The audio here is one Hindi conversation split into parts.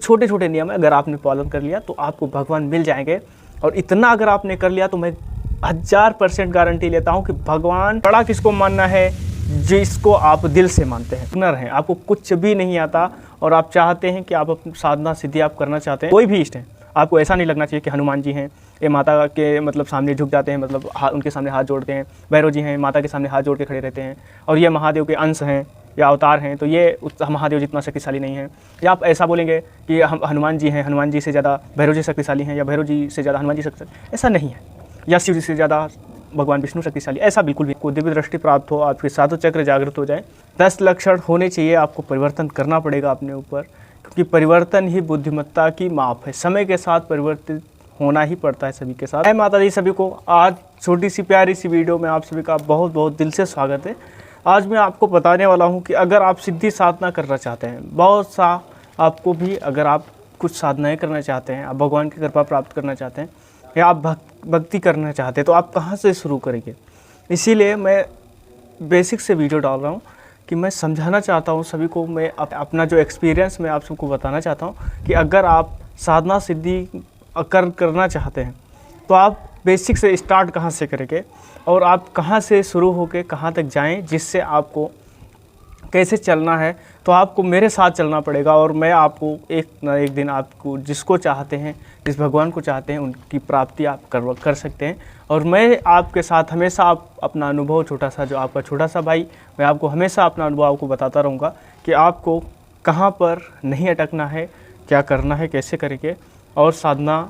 छोटे छोटे नियम है, अगर आपने पालन कर लिया तो आपको भगवान मिल जाएंगे। और इतना अगर आपने कर लिया तो मैं 1000% गारंटी लेता हूँ कि भगवान बड़ा किसको मानना है, जिसको आप दिल से मानते हैं। बिगिनर हैं, आपको कुछ भी नहीं आता और आप चाहते हैं कि आप अपनी साधना सिद्धि आप करना चाहते हैं, कोई भी इष्ट है, आपको ऐसा नहीं लगना चाहिए कि हनुमान जी हैं, ये माता के मतलब सामने झुक जाते हैं, मतलब उनके सामने हाथ जोड़ते हैं। भैरव जी हैं, माता के सामने हाथ जोड़ के खड़े रहते हैं और ये महादेव के अंश हैं या अवतार हैं, तो ये महादेव जितना शक्तिशाली नहीं है। या आप ऐसा बोलेंगे कि हम हनुमान जी हैं, हनुमान जी से ज़्यादा भैरव जी शक्तिशाली हैं, या भैरव जी से ज़्यादा हनुमान जी शक्तिशाली, ऐसा नहीं है। या शिव जी से ज़्यादा भगवान विष्णु शक्तिशाली, ऐसा बिल्कुल भी। को दिव्य दृष्टि प्राप्त हो, आपके सातों चक्र जागृत हो जाए। 10 लक्षण होने चाहिए, आपको परिवर्तन करना पड़ेगा अपने ऊपर, क्योंकि परिवर्तन ही बुद्धिमत्ता की माप है। समय के साथ परिवर्तित होना ही पड़ता है सभी के साथ। जय माता दी सभी को। आज छोटी सी प्यारी सी वीडियो में आप सभी का बहुत बहुत दिल से स्वागत है। आज मैं आपको बताने वाला हूं कि अगर आप सिद्धि साधना करना चाहते हैं, बहुत सा आपको भी अगर आप कुछ साधनाएं करना चाहते हैं, आप भगवान की कृपा प्राप्त करना चाहते हैं, या आप भक्ति करना चाहते हैं, तो आप कहाँ से शुरू करेंगे। इसीलिए मैं बेसिक से वीडियो डाल रहा हूँ कि मैं समझाना चाहता हूँ सभी को। मैं अपना जो एक्सपीरियंस मैं आप सबको बताना चाहता हूँ कि अगर आप साधना सिद्धि करना चाहते हैं तो आप बेसिक से स्टार्ट कहाँ से करेंगे और आप कहाँ से शुरू होकर कहाँ तक जाएं, जिससे आपको कैसे चलना है। तो आपको मेरे साथ चलना पड़ेगा और मैं आपको एक न एक दिन आपको जिसको चाहते हैं, जिस भगवान को चाहते हैं, उनकी प्राप्ति आप कर सकते हैं। और मैं आपके साथ हमेशा आप अपना अनुभव, छोटा सा जो आपका छोटा सा भाई, मैं आपको हमेशा अपना अनुभव आपको बताता रहूँगा कि आपको कहाँ पर नहीं अटकना है, क्या करना है, कैसे करेंगे और साधना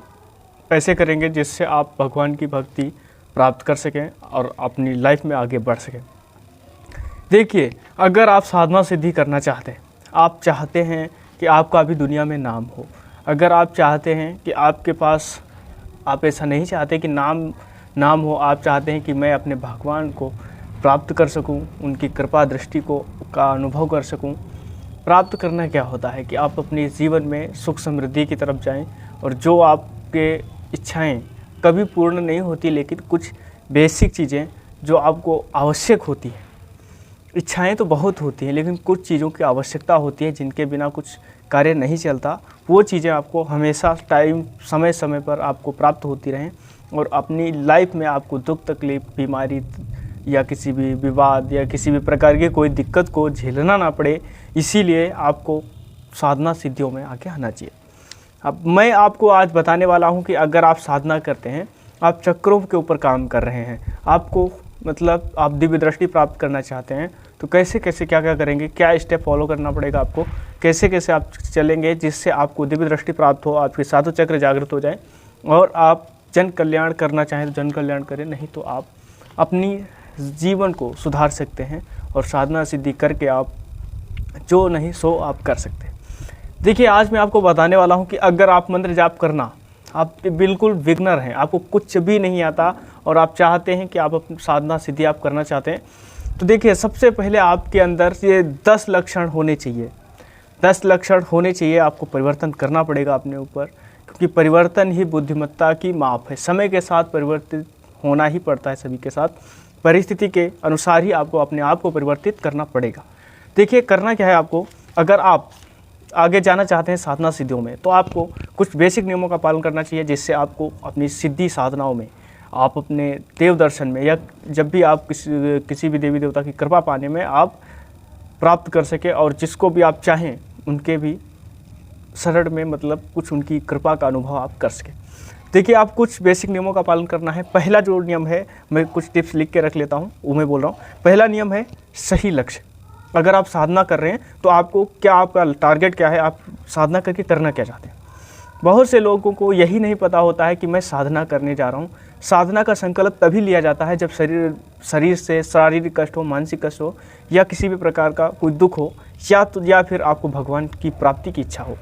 कैसे करेंगे जिससे आप भगवान की भक्ति प्राप्त कर सकें और अपनी लाइफ में आगे बढ़ सकें। देखिए, अगर आप साधना सिद्धि करना चाहते हैं, आप चाहते हैं कि आपका भी दुनिया में नाम हो, अगर आप चाहते हैं कि आपके पास, आप ऐसा नहीं चाहते कि नाम हो, आप चाहते हैं कि मैं अपने भगवान को प्राप्त कर सकूं, उनकी कृपा दृष्टि का अनुभव कर सकूं। प्राप्त करना क्या होता है कि आप अपने जीवन में सुख समृद्धि की तरफ जाएं और जो आपके इच्छाएं कभी पूर्ण नहीं होती, लेकिन कुछ बेसिक चीज़ें जो आपको आवश्यक होती हैं। इच्छाएं तो बहुत होती हैं, लेकिन कुछ चीज़ों की आवश्यकता होती है जिनके बिना कुछ कार्य नहीं चलता। वो चीज़ें आपको हमेशा समय समय पर आपको प्राप्त होती रहें और अपनी लाइफ में आपको दुख तकलीफ, बीमारी या किसी भी विवाद या किसी भी प्रकार की कोई दिक्कत को झेलना ना पड़े। इसीलिए आपको साधना सिद्धियों में आगे आना चाहिए। अब मैं आपको आज बताने वाला हूं कि अगर आप साधना करते हैं, आप चक्रों के ऊपर काम कर रहे हैं, आपको मतलब आप दिव्य दृष्टि प्राप्त करना चाहते हैं, तो कैसे कैसे क्या क्या करेंगे, क्या स्टेप फॉलो करना पड़ेगा आपको, कैसे कैसे आप चलेंगे जिससे आपको दिव्य दृष्टि प्राप्त हो, आपके सातों चक्र जागृत हो जाए और आप जन कल्याण करना चाहें तो जन कल्याण करें, नहीं तो आप अपनी जीवन को सुधार सकते हैं और साधना सिद्धि करके आप जो नहीं सो आप कर सकते हैं। देखिए, आज मैं आपको बताने वाला हूं कि अगर आप मंत्र जाप करना, आप बिल्कुल बिगिनर हैं, आपको कुछ भी नहीं आता और आप चाहते हैं कि आप अपनी साधना सिद्धि आप करना चाहते हैं, तो देखिए, सबसे पहले आपके अंदर ये 10 लक्षण होने चाहिए। 10 लक्षण होने चाहिए, आपको परिवर्तन करना पड़ेगा अपने ऊपर, क्योंकि परिवर्तन ही बुद्धिमत्ता की माप है। समय के साथ परिवर्तित होना ही पड़ता है सभी के साथ, परिस्थिति के अनुसार ही आपको अपने आप को परिवर्तित करना पड़ेगा। देखिए, करना क्या है आपको, अगर आप आगे जाना चाहते हैं साधना सिद्धियों में, तो आपको कुछ बेसिक नियमों का पालन करना चाहिए, जिससे आपको अपनी सिद्धि साधनाओं में, आप अपने देव दर्शन में या जब भी आप किसी भी देवी देवता की कृपा पाने में आप प्राप्त कर सके और जिसको भी आप चाहें उनके भी शरण में मतलब कुछ उनकी कृपा का अनुभव आप कर सकें। देखिए, आप कुछ बेसिक नियमों का पालन करना है। पहला जो नियम है, मैं कुछ टिप्स लिख के रख लेता हूँ, वो मैं बोल रहा हूँ। पहला नियम है सही लक्ष्य। अगर आप साधना कर रहे हैं तो आपको क्या, आपका टारगेट क्या है, आप साधना करके करना क्या चाहते हैं। बहुत से लोगों को यही नहीं पता होता है कि मैं साधना करने जा रहा हूँ। साधना का संकल्प तभी लिया जाता है जब शरीर से शारीरिक कष्ट हो, मानसिक कष्ट हो, या किसी भी प्रकार का कोई दुख हो, या फिर आपको भगवान की प्राप्ति की इच्छा हो,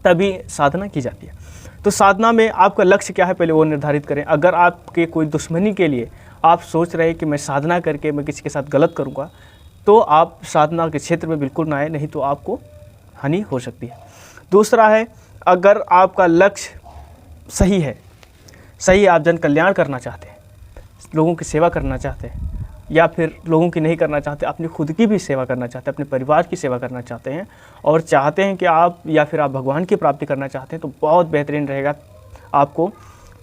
तभी साधना की जाती है। तो साधना में आपका लक्ष्य क्या है, पहले वो निर्धारित करें। अगर आपके कोई दुश्मनी के लिए आप सोच रहे हैं कि मैं साधना करके मैं किसी के साथ गलत करूँगा, तो आप साधना के क्षेत्र में बिल्कुल ना आए, नहीं तो आपको हानि हो सकती है। दूसरा है, अगर आपका लक्ष्य सही है, आप जन कल्याण करना चाहते हैं, लोगों की सेवा करना चाहते हैं, या फिर लोगों की नहीं करना चाहते, अपनी खुद की भी सेवा करना चाहते हैं, अपने परिवार की सेवा करना चाहते हैं और चाहते हैं कि आप या फिर आप भगवान की प्राप्ति करना चाहते हैं, तो बहुत बेहतरीन रहेगा। आपको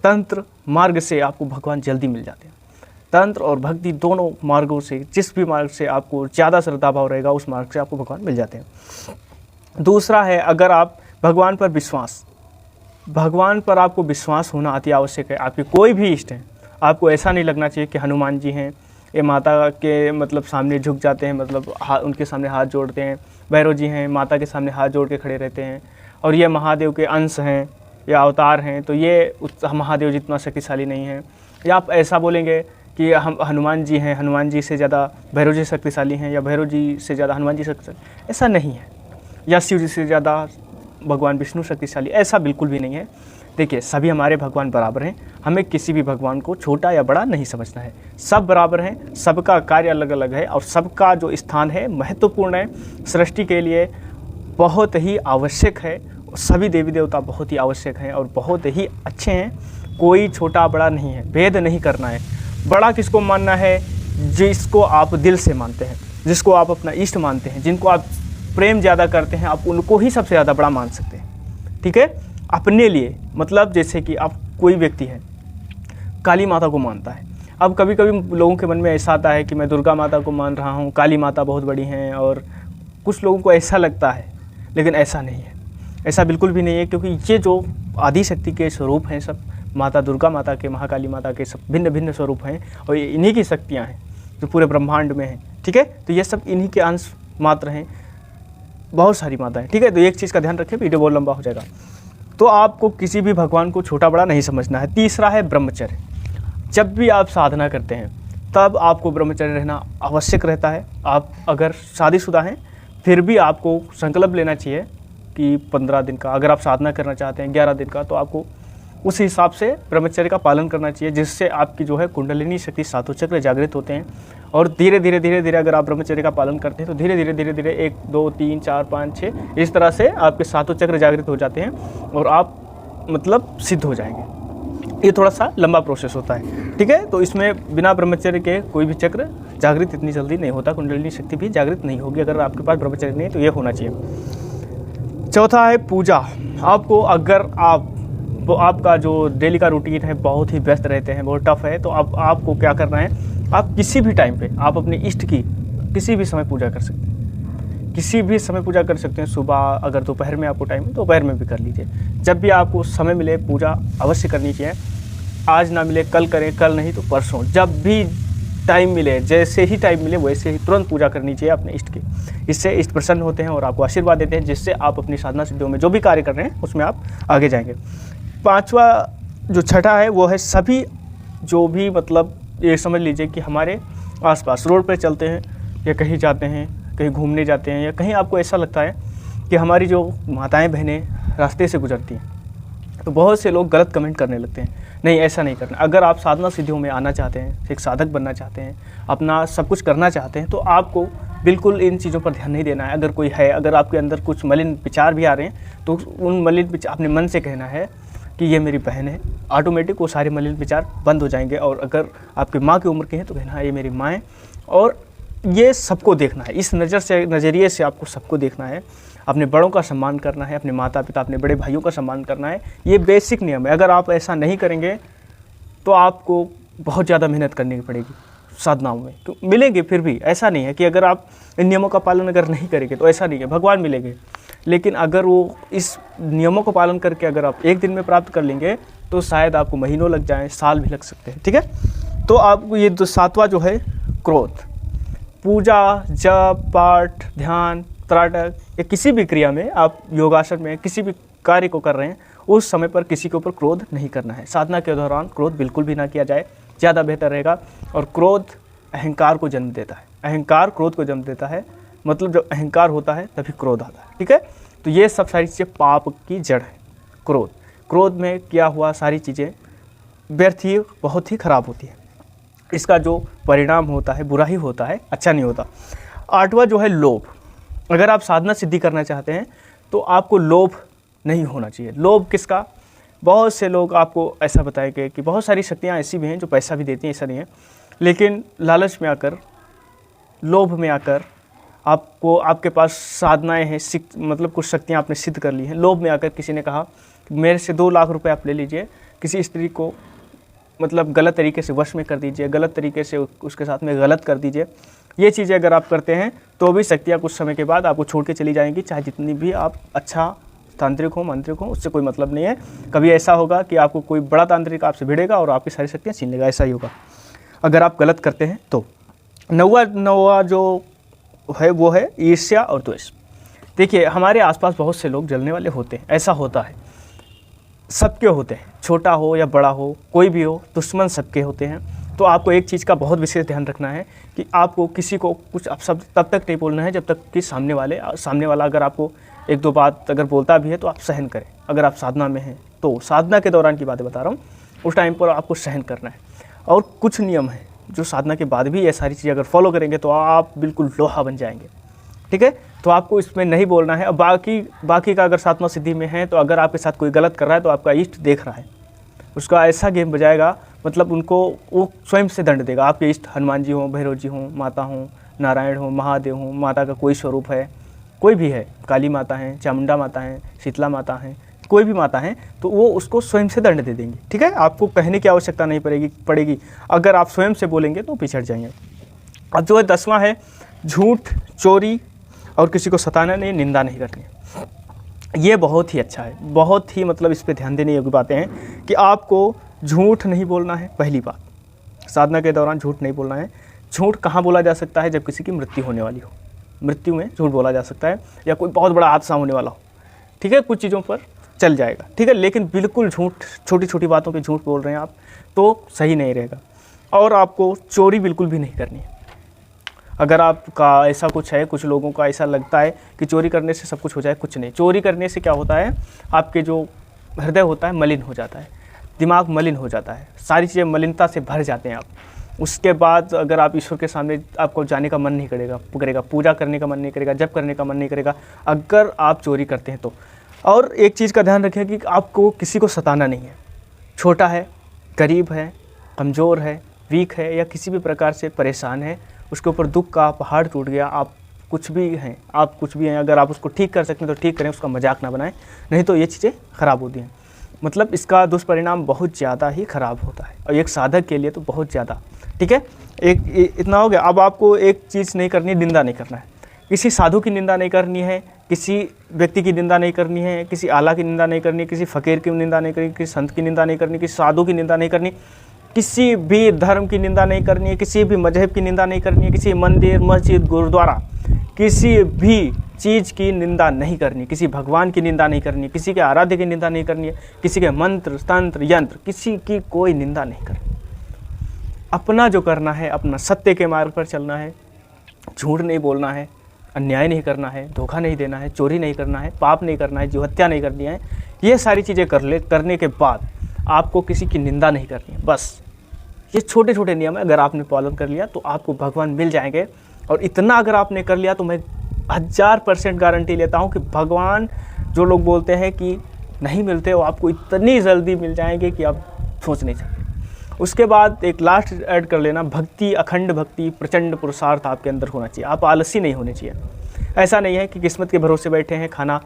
तंत्र मार्ग से आपको भगवान जल्दी मिल जाते हैं। तंत्र और भक्ति दोनों मार्गों से, जिस भी मार्ग से आपको ज़्यादा श्रद्धा भाव रहेगा उस मार्ग से आपको भगवान मिल जाते हैं। दूसरा है, अगर आप भगवान पर विश्वास, भगवान पर आपको विश्वास होना अति आवश्यक है। आपके कोई भी इष्ट हैं, आपको ऐसा नहीं लगना चाहिए कि हनुमान जी हैं, ये माता के मतलब सामने झुक जाते हैं, मतलब उनके सामने हाथ जोड़ते हैं। भैरव जी हैं, माता के सामने हाथ जोड़ के खड़े रहते हैं और ये महादेव के अंश हैं या अवतार हैं, तो ये महादेव जितना शक्तिशाली नहीं है। या आप ऐसा बोलेंगे कि हम हनुमान जी हैं, हनुमान जी से ज़्यादा भैरव जी शक्तिशाली हैं, या भैरव जी से ज़्यादा हनुमान जी शक्तिशाली, ऐसा नहीं है। या शिव जी से ज़्यादा भगवान विष्णु शक्तिशाली, ऐसा बिल्कुल भी नहीं है। देखिए, सभी हमारे भगवान बराबर हैं, हमें किसी भी भगवान को छोटा या बड़ा नहीं समझना है। सब बराबर हैं, सबका कार्य अलग अलग है और सबका जो स्थान है महत्वपूर्ण है, सृष्टि के लिए बहुत ही आवश्यक है। सभी देवी देवता बहुत ही आवश्यक हैं और बहुत ही अच्छे हैं, कोई छोटा बड़ा नहीं है, भेद नहीं करना है। बड़ा किसको मानना है? जिसको आप दिल से मानते हैं, जिसको आप अपना इष्ट मानते हैं, जिनको आप प्रेम ज़्यादा करते हैं, आप उनको ही सबसे ज़्यादा बड़ा मान सकते हैं। ठीक है, अपने लिए, मतलब जैसे कि आप कोई व्यक्ति है काली माता को मानता है। अब कभी कभी लोगों के मन में ऐसा आता है कि मैं दुर्गा माता को मान रहा हूँ, काली माता बहुत बड़ी हैं, और कुछ लोगों को ऐसा लगता है, लेकिन ऐसा नहीं है, ऐसा बिल्कुल भी नहीं है। क्योंकि ये जो आदि शक्ति के स्वरूप हैं, सब माता दुर्गा माता के, महाकाली माता के सब भिन्न भिन्न स्वरूप हैं और ये इन्हीं की शक्तियाँ हैं जो पूरे ब्रह्मांड में हैं। ठीक है, तो ये सब इन्हीं के अंश मात्र हैं, बहुत सारी माता है। ठीक है, तो एक चीज़ का ध्यान रखें, वीडियो बहुत लंबा हो जाएगा। तो आपको किसी भी भगवान को छोटा बड़ा नहीं समझना है। तीसरा है ब्रह्मचर्य। जब भी आप साधना करते हैं तब आपको ब्रह्मचर्य रहना आवश्यक रहता है। आप अगर शादीशुदा हैं फिर भी आपको संकल्प लेना चाहिए कि 15 दिन का, अगर आप साधना करना चाहते हैं 11 दिन का, तो आपको उस हिसाब से ब्रह्मचर्य का पालन करना चाहिए, जिससे आपकी जो है कुंडलिनी शक्ति, सातों चक्र जागृत होते हैं। और धीरे धीरे अगर आप ब्रह्मचर्य का पालन करते हैं तो धीरे धीरे 1 2 3 4 5 6 इस तरह से आपके सातों चक्र जागृत हो जाते हैं और आप मतलब सिद्ध हो जाएंगे। ये थोड़ा सा लंबा प्रोसेस होता है। ठीक है, तो इसमें बिना ब्रह्मचर्य के कोई भी चक्र जागृत इतनी जल्दी नहीं होता, कुंडलिनी शक्ति भी जागृत नहीं होगी अगर आपके पास ब्रह्मचर्य नहीं है, तो ये होना चाहिए। चौथा है पूजा। आपको अगर आपका जो डेली का रूटीन है बहुत ही व्यस्त रहते हैं, बहुत टफ है, तो अब आपको क्या करना है, आप किसी भी टाइम पे आप अपने इष्ट की किसी भी समय पूजा कर सकते हैं, किसी भी समय पूजा कर सकते हैं। सुबह अगर दोपहर में आपको टाइम है तो दोपहर में भी कर लीजिए, जब भी आपको समय मिले पूजा अवश्य करनी चाहिए। आज ना मिले कल करें, कल नहीं तो परसों, जब भी टाइम मिले, जैसे ही टाइम मिले वैसे ही तुरंत पूजा करनी चाहिए अपने इष्ट की। इससे इष्ट प्रसन्न होते हैं और आपको आशीर्वाद देते हैं, जिससे आप अपनी साधना सिद्धियों में जो भी कार्य कर रहे हैं उसमें आप आगे जाएंगे। पांचवा जो छठा है वो है सभी जो भी मतलब ये समझ लीजिए कि हमारे आसपास रोड पर चलते हैं या कहीं जाते हैं, कहीं घूमने जाते हैं, या कहीं आपको ऐसा लगता है कि हमारी जो माताएं बहनें रास्ते से गुजरती हैं, तो बहुत से लोग गलत कमेंट करने लगते हैं। नहीं, ऐसा नहीं करना। अगर आप साधना सिद्धियों में आना चाहते हैं, एक साधक बनना चाहते हैं, अपना सब कुछ करना चाहते हैं, तो आपको बिल्कुल इन चीज़ों पर ध्यान नहीं देना है। अगर कोई है, अगर आपके अंदर कुछ मलिन विचार भी आ रहे हैं, तो उन मलिन विचार अपने मन से कहना है कि ये मेरी बहन है, ऑटोमेटिक वो सारे मलिन विचार बंद हो जाएंगे। और अगर आपकी माँ की उम्र की है तो कहना है ये मेरी माँ है। और ये सबको देखना है, इस नज़रिए से आपको सबको देखना है। अपने बड़ों का सम्मान करना है, अपने माता पिता, अपने बड़े भाइयों का सम्मान करना है। ये बेसिक नियम है। अगर आप ऐसा नहीं करेंगे तो आपको बहुत ज़्यादा मेहनत करनी पड़ेगी साधनाओं में, तो मिलेंगे फिर भी। ऐसा नहीं है कि अगर आप इन नियमों का पालन अगर नहीं करेंगे तो ऐसा नहीं है, भगवान मिलेंगे। लेकिन अगर वो इस नियमों को पालन करके अगर आप एक दिन में प्राप्त कर लेंगे तो शायद आपको महीनों लग जाएं, साल भी लग सकते हैं। ठीक है, तो आपको ये सातवां जो है क्रोध। पूजा, जप, पाठ, ध्यान, त्राटक या किसी भी क्रिया में, आप योगासन में किसी भी कार्य को कर रहे हैं, उस समय पर किसी के ऊपर क्रोध नहीं करना है। साधना के दौरान क्रोध बिल्कुल भी ना किया जाए, ज़्यादा बेहतर रहेगा। और क्रोध अहंकार को जन्म देता है, अहंकार क्रोध को जन्म देता है। मतलब जब अहंकार होता है तभी क्रोध आता है। ठीक है, तो ये सब सारी चीज़ें पाप की जड़ है। क्रोध में किया हुआ सारी चीज़ें व्यर्थ ही, बहुत ही खराब होती है। इसका जो परिणाम होता है बुरा ही होता है, अच्छा नहीं होता। आठवां जो है लोभ। अगर आप साधना सिद्धि करना चाहते हैं तो आपको लोभ नहीं होना चाहिए। लोभ किसका? बहुत से लोग आपको ऐसा बताएंगे कि बहुत सारी शक्तियाँ ऐसी भी हैं जो पैसा भी देती हैं, ऐसा नहीं है। लेकिन लालच में आकर, लोभ में आकर, आपको आपके पास साधनाएं हैं, मतलब कुछ शक्तियां आपने सिद्ध कर ली हैं। लोभ में आकर किसी ने कहा कि मेरे से 2 लाख रुपए आप ले लीजिए, किसी स्त्री को मतलब गलत तरीके से वश में कर दीजिए, गलत तरीके से उसके साथ में गलत कर दीजिए। ये चीज़ें अगर आप करते हैं तो भी शक्तियाँ कुछ समय के बाद आपको छोड़ के चली जाएंगी, चाहे जितनी भी आप अच्छा तांत्रिक हो, मंत्रिक हो, उससे कोई मतलब नहीं है। कभी ऐसा होगा कि आपको कोई बड़ा तांत्रिक आपसे भिड़ेगा और आपकी सारी शक्तियाँ छीन लेगा, ऐसा ही होगा अगर आप गलत करते हैं तो। नौवा जो है वो है ईर्ष्या और द्वेष। देखिए, हमारे आसपास बहुत से लोग जलने वाले होते हैं, ऐसा होता है, सबके होते हैं, छोटा हो या बड़ा हो, कोई भी हो, दुश्मन सबके होते हैं। तो आपको एक चीज़ का बहुत विशेष ध्यान रखना है कि आपको किसी को कुछ आप सब तब तक नहीं बोलना है जब तक कि सामने वाला अगर आपको 1-2 बात अगर बोलता भी है तो आप सहन करें। अगर आप साधना में हैं तो, साधना के दौरान की बातें बता रहा हूँ, उस टाइम पर आपको सहन करना है। और कुछ नियम हैं जो साधना के बाद भी ये सारी चीज़ें अगर फॉलो करेंगे तो आप बिल्कुल लोहा बन जाएंगे, ठीक है। तो आपको इसमें नहीं बोलना है। अब बाकी का अगर सातवां सिद्धि में है तो अगर आपके साथ कोई गलत कर रहा है तो आपका इष्ट देख रहा है, उसका ऐसा गेम बजाएगा, मतलब उनको वो स्वयं से दंड देगा। आपके इष्ट हनुमान जी हों, भैरव जी हों, माता हों, नारायण हों, महादेव हों, माता का कोई स्वरूप है, कोई भी है, काली माता हैं, चामुंडा माता हैं, शीतला माता हैं, कोई भी माता हैं, तो वो उसको स्वयं से दंड दे देंगे, ठीक है। आपको कहने की आवश्यकता नहीं पड़ेगी। अगर आप स्वयं से बोलेंगे तो पिछड़ जाएंगे। अब जो है 10वां है झूठ, चोरी और किसी को सताना नहीं, निंदा नहीं करनी। ये बहुत ही अच्छा है, बहुत ही मतलब इस पे ध्यान देने योग्य बातें हैं कि आपको झूठ नहीं बोलना है। पहली बात, साधना के दौरान झूठ नहीं बोलना है। झूठ कहाँ बोला जा सकता है? जब किसी की मृत्यु होने वाली हो, मृत्यु में झूठ बोला जा सकता है, या कोई बहुत बड़ा हादसा होने वाला हो, ठीक है, कुछ चीज़ों पर चल जाएगा, ठीक है। लेकिन बिल्कुल झूठ, छोटी छोटी बातों पे झूठ बोल रहे हैं आप तो सही नहीं रहेगा। और आपको चोरी बिल्कुल भी नहीं करनी है। अगर आपका ऐसा कुछ है, कुछ लोगों का ऐसा लगता है कि चोरी करने से सब कुछ हो जाए, कुछ नहीं। चोरी करने से क्या होता है, आपके जो हृदय होता है मलिन हो जाता है, दिमाग मलिन हो जाता है, सारी चीज़ें मलिनता से भर जाते हैं आप। उसके बाद अगर आप ईश्वर के सामने, आपको जाने का मन नहीं करेगा, पूजा करने का मन नहीं करेगा, जप करने का मन नहीं करेगा अगर आप चोरी करते हैं तो। और एक चीज़ का ध्यान रखें कि आपको किसी को सताना नहीं है। छोटा है, गरीब है, कमज़ोर है, वीक है, या किसी भी प्रकार से परेशान है, उसके ऊपर दुख का पहाड़ टूट गया, आप कुछ भी हैं, अगर आप उसको ठीक कर सकते हैं तो ठीक करें, उसका मजाक ना बनाएं, नहीं तो ये चीज़ें ख़राब होती हैं। मतलब इसका दुष्परिणाम बहुत ज़्यादा ही ख़राब होता है, और एक साधक के लिए तो बहुत ज़्यादा, ठीक है। इतना हो गया। अब आपको एक चीज़ नहीं करनी, निंदा नहीं करना है। किसी साधु की निंदा नहीं करनी है, किसी व्यक्ति की निंदा नहीं करनी है, किसी आला की निंदा नहीं करनी, किसी फ़कीर की निंदा नहीं करनी, किसी संत की निंदा नहीं करनी, किसी साधु की निंदा नहीं करनी, किसी भी धर्म की निंदा नहीं करनी है, किसी भी मजहब की निंदा नहीं करनी है, किसी मंदिर, मस्जिद, गुरुद्वारा, किसी भी चीज़ की निंदा नहीं करनी, किसी भगवान की निंदा नहीं करनी, किसी के आराध्य की निंदा नहीं करनी है, किसी के मंत्र, तंत्र, यंत्र, किसी की कोई निंदा नहीं करनी। अपना जो करना है, अपना सत्य के मार्ग पर चलना है, झूठ नहीं बोलना है, अन्याय नहीं करना है, धोखा नहीं देना है, चोरी नहीं करना है, पाप नहीं करना है, जीव हत्या नहीं करनी है। ये सारी चीज़ें करने के बाद आपको किसी की निंदा नहीं करनी है। बस ये छोटे छोटे नियम है, अगर आपने पालन कर लिया तो आपको भगवान मिल जाएंगे। और इतना अगर आपने कर लिया तो मैं 1000% गारंटी लेता हूँ कि भगवान, जो लोग बोलते हैं कि नहीं मिलते, वो आपको इतनी जल्दी मिल जाएंगे कि आप सोच नहीं सकते। उसके बाद एक लास्ट ऐड कर लेना, भक्ति, अखंड भक्ति, प्रचंड पुरुषार्थ आपके अंदर होना चाहिए। आप आलसी नहीं होने चाहिए। ऐसा नहीं है कि किस्मत के भरोसे बैठे हैं, खाना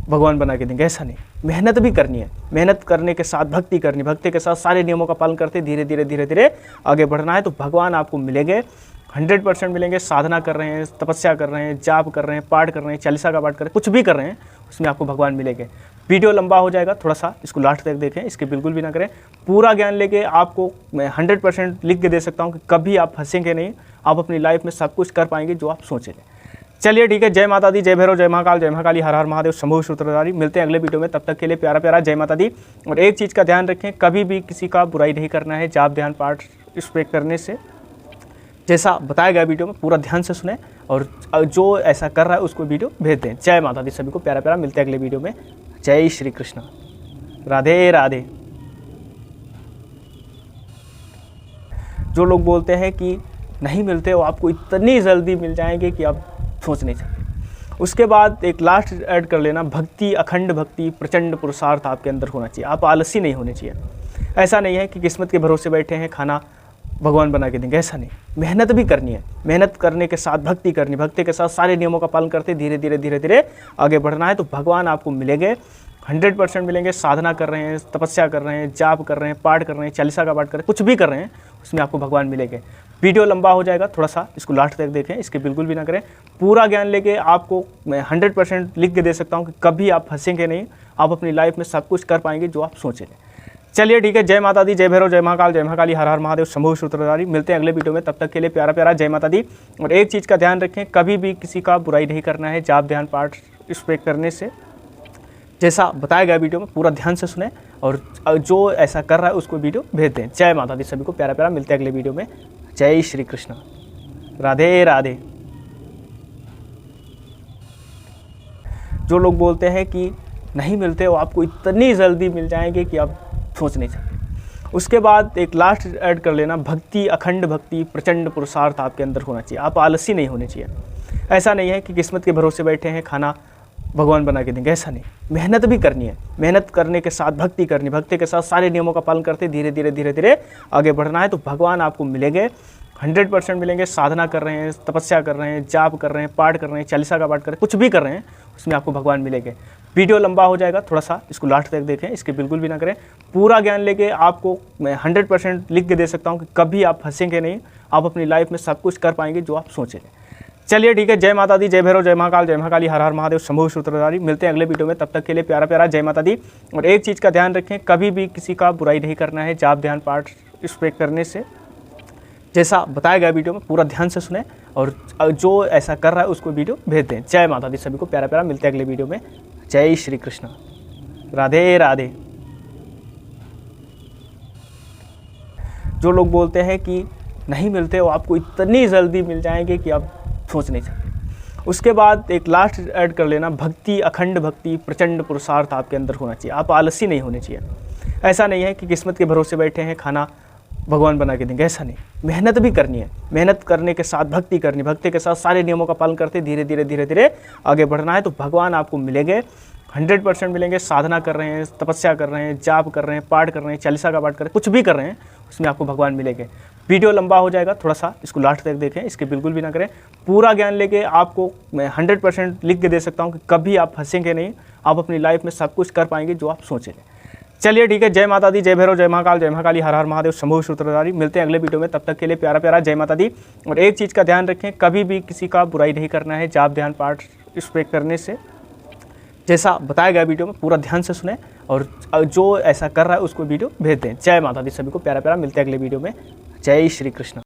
भगवान बना के देंगे, ऐसा नहीं। मेहनत भी करनी है, मेहनत करने के साथ भक्ति करनी, भक्ति के साथ सारे नियमों का पालन करते धीरे धीरे आगे बढ़ना है, तो भगवान आपको मिलेंगे, 100% मिलेंगे। साधना कर रहे हैं, तपस्या कर रहे हैं, जाप कर रहे हैं, पाठ कर रहे हैं, चालीसा का पाठ कर रहे हैं, कुछ भी कर रहे हैं, उसमें आपको भगवान मिलेंगे। वीडियो लंबा हो जाएगा, थोड़ा सा इसको लास्ट तक देखें, इसके बिल्कुल भी ना करें। पूरा ज्ञान लेके आपको मैं 100% लिख के दे सकता हूँ कि कभी आप फंसेंगे नहीं, आप अपनी लाइफ में सब कुछ कर पाएंगे जो आप सोचेंगे। चलिए ठीक है, जय माता दी, जय भैरव, जय महाकाल, जय महाकाली, हर हर महादेव, शंभु सूत्रधारी। मिलते हैं अगले वीडियो में, तब तक के लिए प्यारा प्यारा जय माता दी। और एक चीज़ का ध्यान रखें, कभी भी किसी का बुराई नहीं करना है। जाप ध्यान पाठ इस पे करने से, जैसा बताया गया वीडियो में, पूरा ध्यान से सुने, और जो ऐसा कर रहा है उसको वीडियो भेज दें। जय माता दी सभी को प्यारा प्यारा। मिलते हैं अगले वीडियो में। जय श्री कृष्ण, राधे राधे। जो लोग बोलते हैं कि नहीं मिलते, वो आपको इतनी जल्दी मिल जाएंगे कि आप सोच नहीं सकते। उसके बाद एक लास्ट ऐड कर लेना, भक्ति, अखंड भक्ति, प्रचंड पुरुषार्थ आपके अंदर होना चाहिए। आप आलसी नहीं होने चाहिए। ऐसा नहीं है कि किस्मत के भरोसे बैठे हैं, खाना भगवान बना के देंगे, ऐसा नहीं। मेहनत भी करनी है, मेहनत करने के साथ भक्ति करनी, भक्ति के साथ सारे नियमों का पालन करते धीरे धीरे आगे बढ़ना है तो भगवान आपको मिलेंगे, 100% मिलेंगे। साधना कर रहे हैं, तपस्या कर रहे हैं, जाप कर रहे हैं, पाठ कर रहे हैं, चालीसा का पाठ कर रहे हैं, कुछ भी कर रहे हैं, उसमें आपको भगवान मिलेंगे। वीडियो लंबा हो जाएगा, थोड़ा सा इसको लास्ट तक देखें, इसके बिल्कुल भी ना करें। पूरा ज्ञान लेके आपको मैं 100% लिख के दे सकता हूँ कि कभी आप फंसेंगे नहीं, आप अपनी लाइफ में सब कुछ कर पाएंगे जो आप सोचेंगे। चलिए ठीक है, जय माता दी, जय भैरव, जय महाकाल, जय महाकाली, हर हर महादेव, शंभु सूत्रधारी। मिलते हैं अगले वीडियो में, तब तक के लिए प्यारा प्यारा जय माता दी। और एक चीज़ का ध्यान रखें, कभी भी किसी का बुराई नहीं करना है जाप ध्यान पाठ इस पे करने से। जैसा बताया गया वीडियो में पूरा ध्यान से सुने और जो ऐसा कर रहा है उसको वीडियो भेज दें। जय माता दी सभी को प्यारा प्यारा। मिलते हैं अगले वीडियो में। जय श्री कृष्ण, राधे राधे। जो लोग बोलते हैं कि नहीं मिलते, वो आपको इतनी जल्दी मिल जाएंगे कि आप सोच नहीं सकते। उसके बाद एक लास्ट ऐड कर लेना, भक्ति, अखंड भक्ति, प्रचंड पुरुषार्थ आपके अंदर होना चाहिए। आप आलसी नहीं होने चाहिए। ऐसा नहीं है कि किस्मत के भरोसे बैठे हैं, खाना भगवान बना के देंगे, ऐसा नहीं। मेहनत भी करनी है, मेहनत करने के साथ भक्ति करनी, भक्ति के साथ सारे नियमों का पालन करते धीरे धीरे आगे बढ़ना है तो भगवान आपको मिलेंगे, 100% मिलेंगे। साधना कर रहे हैं, तपस्या कर रहे हैं, जाप कर रहे हैं, पाठ कर रहे हैं, चालीसा का पाठ कर रहे हैं, कुछ भी कर रहे हैं, उसमें आपको भगवान मिलेंगे। वीडियो लंबा हो जाएगा, थोड़ा सा इसको लास्ट तक देखें, इसके बिल्कुल भी ना करें। पूरा ज्ञान लेके आपको मैं 100% लिख के दे सकता हूँ कि कभी आप फंसेंगे नहीं, आप अपनी लाइफ में सब कुछ कर पाएंगे जो आप सोचेंगे। चलिए ठीक है, जय माता दी, जय भैरव, जय महाकाल, जय महाकाली, हर हर महादेव, शंभु सूत्रधारी। मिलते हैं अगले वीडियो में, तब तक के लिए प्यारा प्यारा जय माता दी। और एक चीज़ का ध्यान रखें, कभी भी किसी का बुराई नहीं करना है जाप ध्यान पाठ इस पे करने से। जैसा बताया गया वीडियो में पूरा ध्यान से सुने और जो ऐसा कर रहा है उसको वीडियो भेज दें। जय माता दी सभी को प्यारा प्यारा। मिलते हैं अगले वीडियो में। जय श्री कृष्ण, राधे राधे। जो लोग बोलते हैं कि नहीं मिलते, वो आपको इतनी जल्दी मिल जाएंगे कि आप सोच नहीं सकते। उसके बाद एक लास्ट ऐड कर लेना, भक्ति, अखंड भक्ति, प्रचंड पुरुषार्थ आपके अंदर होना चाहिए। आप आलसी नहीं होने चाहिए। ऐसा नहीं है कि किस्मत के भरोसे बैठे हैं, खाना भगवान बना के देंगे, ऐसा नहीं। मेहनत भी करनी है, मेहनत करने के साथ भक्ति करनी, भक्ति के साथ सारे नियमों का पालन करते धीरे धीरे आगे बढ़ना है तो भगवान आपको मिलेंगे, 100% मिलेंगे। साधना कर रहे हैं, तपस्या कर रहे हैं, जाप कर रहे हैं, पाठ कर रहे हैं, चालीसा का पाठ कर रहे हैं, कुछ भी कर रहे हैं, उसमें आपको भगवान मिलेंगे। वीडियो लंबा हो जाएगा, थोड़ा सा इसको लास्ट तक देखें, इसके बिल्कुल भी ना करें। पूरा ज्ञान लेके आपको मैं 100% लिख के दे सकता हूँ कि कभी आप फंसेंगे नहीं, आप अपनी लाइफ में सब कुछ कर पाएंगे जो आप सोचेंगे। चलिए ठीक है, जय माता दी, जय भैरव, जय महाकाल, जय महाकाली, हर हर महादेव, शंभु सूत्रधारी। मिलते हैं अगले वीडियो में, तब तक के लिए प्यारा प्यारा जय माता दी। और एक चीज़ का ध्यान रखें, कभी भी किसी का बुराई नहीं करना है जाप ध्यान पाठ इस पे करने से। जैसा बताया गया वीडियो में पूरा ध्यान से सुने और जो ऐसा कर रहा है उसको वीडियो भेज दें। जय माता दी सभी को प्यारा प्यारा। मिलते हैं अगले वीडियो में। जय श्री कृष्ण।